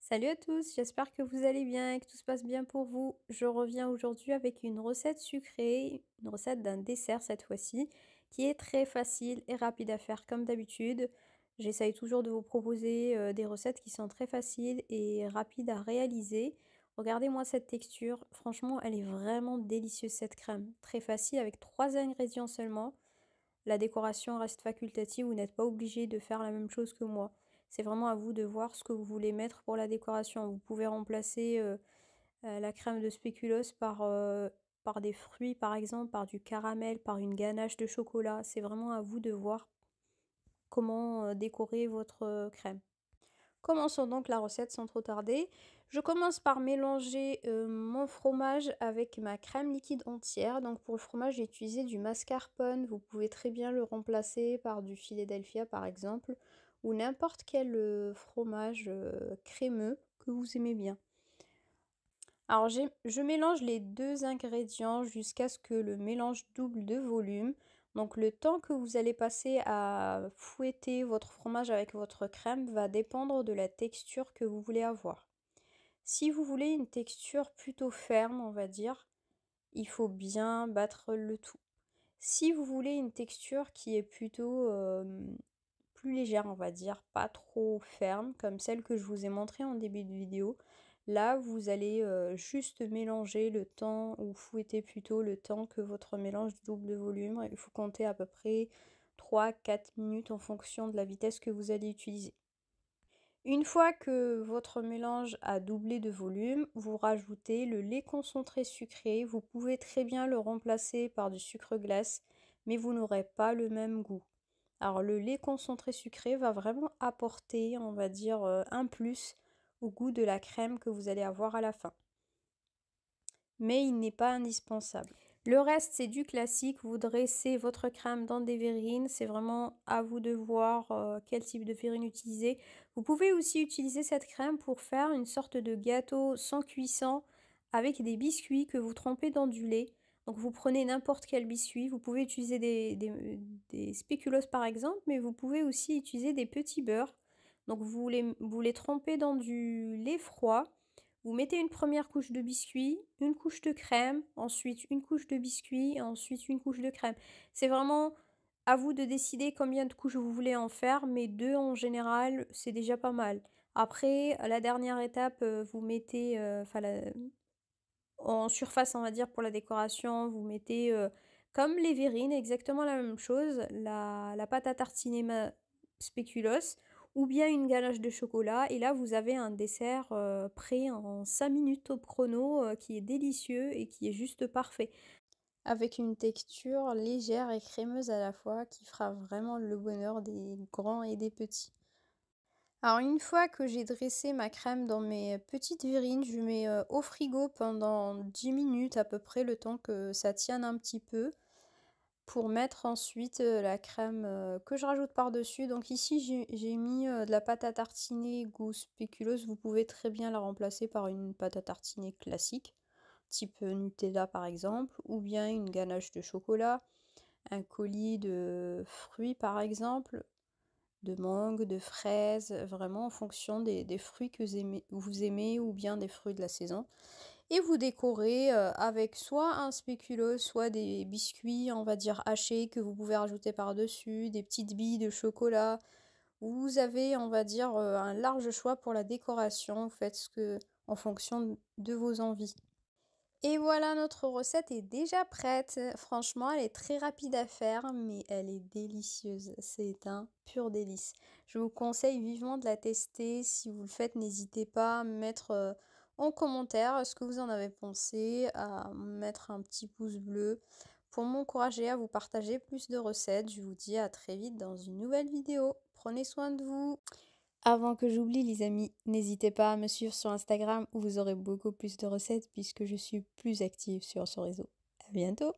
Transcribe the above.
Salut à tous, j'espère que vous allez bien et que tout se passe bien pour vous. Je reviens aujourd'hui avec une recette sucrée, une recette d'un dessert cette fois-ci, qui est très facile et rapide à faire comme d'habitude. J'essaye toujours de vous proposer des recettes qui sont très faciles et rapides à réaliser. Regardez-moi cette texture, franchement elle est vraiment délicieuse cette crème. Très facile avec 3 ingrédients seulement. La décoration reste facultative, vous n'êtes pas obligé de faire la même chose que moi. C'est vraiment à vous de voir ce que vous voulez mettre pour la décoration. Vous pouvez remplacer la crème de spéculoos par des fruits par exemple, par du caramel, par une ganache de chocolat. C'est vraiment à vous de voir comment décorer votre crème. Commençons donc la recette sans trop tarder. Je commence par mélanger mon fromage avec ma crème liquide entière. Donc pour le fromage, j'ai utilisé du mascarpone. Vous pouvez très bien le remplacer par du Philadelphia par exemple, ou n'importe quel fromage crémeux que vous aimez bien. Alors je mélange les deux ingrédients jusqu'à ce que le mélange double de volume. Donc le temps que vous allez passer à fouetter votre fromage avec votre crème va dépendre de la texture que vous voulez avoir. Si vous voulez une texture plutôt ferme, on va dire, il faut bien battre le tout. Si vous voulez une texture qui est plutôt plus légère, on va dire, pas trop ferme, comme celle que je vous ai montrée en début de vidéo, là, vous allez juste mélanger le temps, ou fouetter plutôt le temps que votre mélange double de volume. Il faut compter à peu près 3-4 minutes en fonction de la vitesse que vous allez utiliser. Une fois que votre mélange a doublé de volume, vous rajoutez le lait concentré sucré. Vous pouvez très bien le remplacer par du sucre glace, mais vous n'aurez pas le même goût. Alors le lait concentré sucré va vraiment apporter, on va dire, un plus au goût de la crème que vous allez avoir à la fin. Mais il n'est pas indispensable. Le reste, c'est du classique. Vous dressez votre crème dans des verrines. C'est vraiment à vous de voir quel type de verrine utiliser. Vous pouvez aussi utiliser cette crème pour faire une sorte de gâteau sans cuisson avec des biscuits que vous trempez dans du lait. Donc vous prenez n'importe quel biscuit. Vous pouvez utiliser des spéculoos par exemple, mais vous pouvez aussi utiliser des petits beurres. Donc vous les trempez dans du lait froid. Vous mettez une première couche de biscuit, une couche de crème, ensuite une couche de biscuit, ensuite une couche de crème. C'est vraiment à vous de décider combien de couches vous voulez en faire, mais 2 en général, c'est déjà pas mal. Après, la dernière étape, vous mettez, en surface, on va dire, pour la décoration, vous mettez, comme les verrines, exactement la même chose, la pâte à tartiner spéculoos ou bien une ganache de chocolat. Et là, vous avez un dessert prêt en 5 minutes au chrono qui est délicieux et qui est juste parfait. Avec une texture légère et crémeuse à la fois qui fera vraiment le bonheur des grands et des petits. Alors une fois que j'ai dressé ma crème dans mes petites verrines, je mets au frigo pendant 10 minutes à peu près, le temps que ça tienne un petit peu, pour mettre ensuite la crème que je rajoute par-dessus. Donc ici j'ai mis de la pâte à tartiner goût spéculoos. Vous pouvez très bien la remplacer par une pâte à tartiner classique, type Nutella par exemple, ou bien une ganache de chocolat, un coulis de fruits par exemple, de mangue, de fraises, vraiment en fonction des fruits que vous aimez ou bien des fruits de la saison. Et vous décorez avec soit un spéculoos, soit des biscuits, on va dire hachés, que vous pouvez rajouter par-dessus, des petites billes de chocolat. Vous avez, on va dire, un large choix pour la décoration. Vous faites ce que en fonction de vos envies. Et voilà, notre recette est déjà prête. Franchement, elle est très rapide à faire, mais elle est délicieuse. C'est un pur délice. Je vous conseille vivement de la tester. Si vous le faites, n'hésitez pas à me mettre en commentaire ce que vous en avez pensé, à mettre un petit pouce bleu pour m'encourager à vous partager plus de recettes. Je vous dis à très vite dans une nouvelle vidéo. Prenez soin de vous. Avant que j'oublie les amis, n'hésitez pas à me suivre sur Instagram où vous aurez beaucoup plus de recettes puisque je suis plus active sur ce réseau. À bientôt!